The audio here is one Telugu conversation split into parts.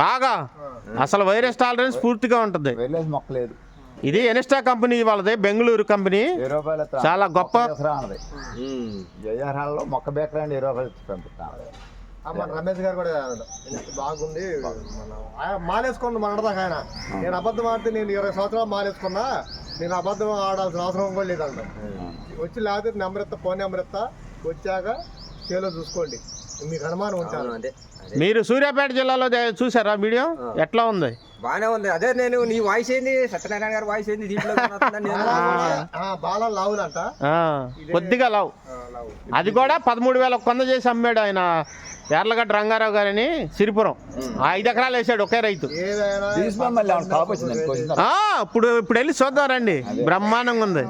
బాగా అసలు వైరస్ టాలరెన్స్ పూర్తిగా ఉంటుంది. ఇది ఎనిస్టా కంపెనీ వాళ్ళది, బెంగళూరు కంపెనీ. చాలా గొప్ప మొక్క బేకరండి రమేష్ గారు కూడా బాగుంది. మాలేసుకోండి మనదాకా ఆయన. నేను అబద్ధం ఆడితే నేను 20 సంవత్సరాలు మాలేసుకున్నా, నేను అబద్ధం ఆడాల్సిన అవసరం కూడా లేదంట. వచ్చి లేకపోతే నెంబర్ ఇస్తా, ఫోన్ నెంబర్ ఇస్తా, వచ్చాక చేలో చూసుకోండి, మీకు అనుమానం ఉంటాను. మీరు సూర్యాపేట జిల్లాలో చూసారా వీడియో? ఎట్లా ఉంది? బానే ఉంది. అదే నేను నీ వాయిస్ ఏంది, సత్యనారాయణ గారి వాయిస్ ఏంది దీంట్లో బాగా లావులంట, కొద్దిగా లావు. అది కూడా 13,000 కొంద చేసి అమ్మాడు ఆయన, యార్లగడ్డ రంగారావు గారని, సిరిపురం. 5 ఎకరాలు వేసాడు ఒకే రైతు. ఇప్పుడు వెళ్ళి చూద్దాం రండి, బ్రహ్మాండంగా ఉంది.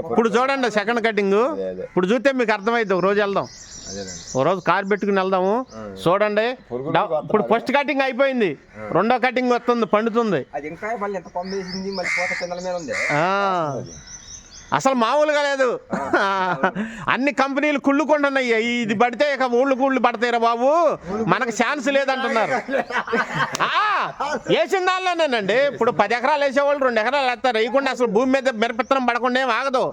ఇప్పుడు చూడండి సెకండ్ కటింగ్, ఇప్పుడు చూస్తే మీకు అర్థమైంది. ఒక రోజు వెళ్దాం, ఓ రోజు కారు పెట్టుకుని వెళ్దాము, చూడండి. ఇప్పుడు ఫస్ట్ కటింగ్ అయిపోయింది, రెండో కటింగ్ వస్తుంది, పండుతుంది. అసలు మామూలుగా లేదు. అన్ని కంపెనీలు కుళ్ళుకుంటున్నాయి. ఇది పడితే ఇక ఊళ్ళు పడతాయిరా బాబు, మనకు ఛాన్స్ లేదంటున్నారు. వేసిన దానిలోనేనండి. ఇప్పుడు 10 ఎకరాలు వేసేవాళ్ళు 2 ఎకరాలు వేస్తారు, వేయకుండా అసలు భూమి మీద మిరపత్తనం పడకుండా ఏం ఆగదు.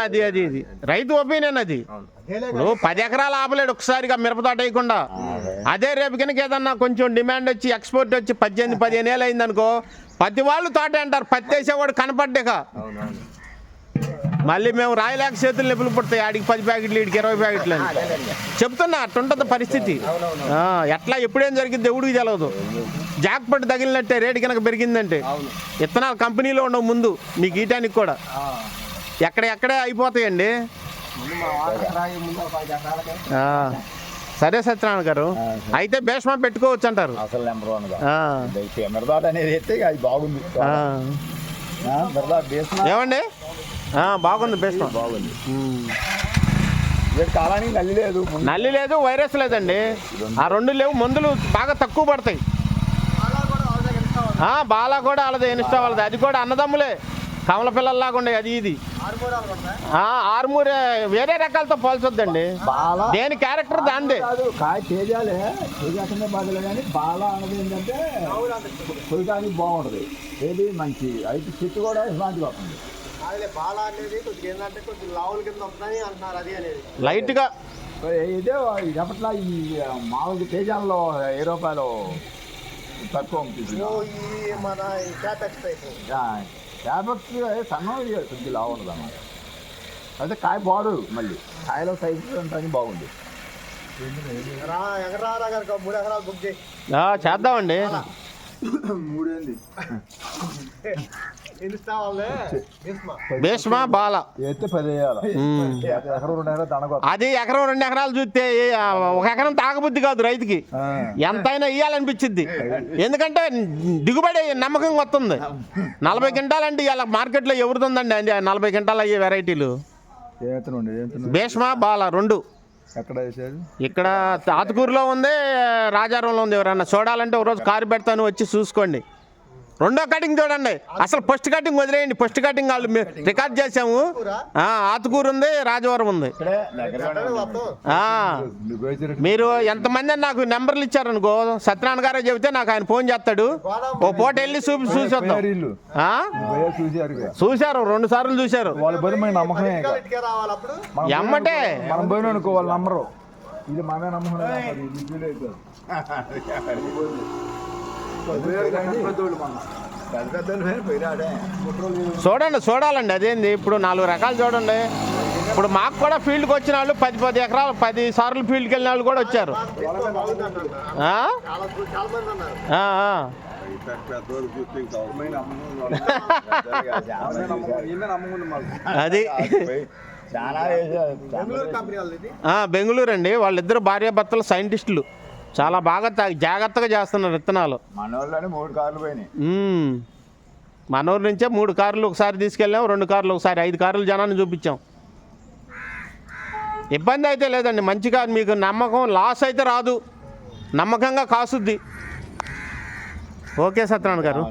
అది రైతు ఒపీనియన్. అది ఇప్పుడు 10 ఎకరాలు ఆపలేడు ఒకసారిగా మిరపతోట వేయకుండా. అదే రేపు కనుక ఏదన్నా కొంచెం డిమాండ్ వచ్చి, ఎక్స్పోర్ట్ వచ్చి 18-15 ఏళ్ళు అయింది అనుకో, పత్తి వాళ్ళు తోట అంటారు, పత్తి వేసేవాడు కనపడ్డాక. మళ్ళీ మేము రాయలేక చేతులు నొప్పులు పుడతాయి, ఆడికి 10 ప్యాకెట్లు, ఈడికి 20 ప్యాకెట్లు అని చెప్తున్నా. అట్టుంటుంది పరిస్థితి. ఎట్లా ఎప్పుడేం జరిగింది ఎవడికి తెలియదు. జాక్పట్ తగిలినట్టే రేటు కనుక పెరిగిందంటే. విత్తనాలు కంపెనీలో ఉండవు ముందు, మీకు ఈటానికి కూడా ఎక్కడే అయిపోతాయండి. సరే సత్యనారాయణ గారు, అయితే భీష్మ పెట్టుకోవచ్చు అంటారు. ఏమండి? బాగుంది భీష్మ, బాగుంది. కాలానికి నల్లి లేదు, వైరస్ లేదండి. ఆ 2 లేవు. మందులు బాగా తక్కువ పడతాయి. బాలా కూడా వాళ్ళది, ఇన్స్టా వాళ్ళది. అది కూడా అన్నదమ్ములే, కమల పిల్లల్లాగా ఉండే. అది ఇది ఆర్మూరే, వేరే రకాలతో పోల్చొద్దండి. దేని క్యారెక్టర్ దాందే. ఏంటంటే కొయ్యడానికి బాగుంటుంది, ఏది మంచి అయితే చెట్టు కూడా ఇలాంటివి వస్తుంది. లైట్ గా ఇదే ఎప్పట్లా ఈ మామూలు తేజాల్లో 20 రూపాయలు తక్కువ క్యాబెక్స్ సన్నం కొద్దిగా లావు ఉండదు అన్నమాట. అయితే కాయ బాడు, మళ్ళీ కాయలో సైజు ఉంటుంది, బాగుంది. చేద్దామండి. 3 భీష్మ బాల అయితే 10 వేయాలి. అది 1-2 ఎకరాలు చూస్తే 1 ఎకరం తాగబుద్ధి కాదు రైతుకి. ఎంతైనా ఇయ్యాలనిపించింది, ఎందుకంటే దిగుబడి నమ్మకంగా వస్తుంది. 40 క్వింటాలు అంటే ఇలా మార్కెట్లో ఎవరిదండి అండి 40 క్వింటాలు అయ్యే వెరైటీలు. భీష్మ బాల 2 ఇక్కడ ఆతుకూరులో ఉంది, రాజారంలో ఉంది. ఎవరన్నా చూడాలంటే ఒక రోజు కారు పెడతాను, వచ్చి చూసుకోండి. రెండో కటింగ్ చూడండి. అసలు ఫస్ట్ కటింగ్ వదిలేయండి, ఫస్ట్ కటింగ్ వాళ్ళు రికార్డ్ చేసాము. ఆతుకూరు ఉంది, రాజవరం ఉంది. మీరు ఎంతమంది నాకు నెంబర్లు ఇచ్చారనుకో, సత్యనారాయణ గారే చెబితే నాకు ఆయన ఫోన్ చేస్తాడు. ఓ పూట వెళ్ళి చూసొద్దాం. చూశారు, 2 సార్లు చూశారు. ఎమ్మటే చూడాలండి. అదేంది ఇప్పుడు 4 రకాలు చూడండి. ఇప్పుడు మాకు కూడా ఫీల్డ్కి వచ్చిన వాళ్ళు 10 ఎకరాలు 10 సార్లు ఫీల్డ్కి వెళ్ళిన వాళ్ళు కూడా వచ్చారు. అది బెంగళూరు అండి. వాళ్ళిద్దరు భార్యాభర్తలు సైంటిస్టులు, చాలా బాగా జాగ్రత్తగా చేస్తున్నారు విత్తనాలు. మనూరు నుంచే 3 కార్లు ఒకసారి తీసుకెళ్ళాం, 2 కార్లు ఒకసారి, 5 కార్లు జనాన్ని చూపించాం. ఇబ్బంది అయితే లేదండి, మంచిగా మీకు నమ్మకం, లాస్ అయితే రాదు, నమ్మకంగా కాసుద్ది. ఓకే సత్యనారాయణ గారు,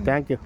థ్యాంక్ యూ.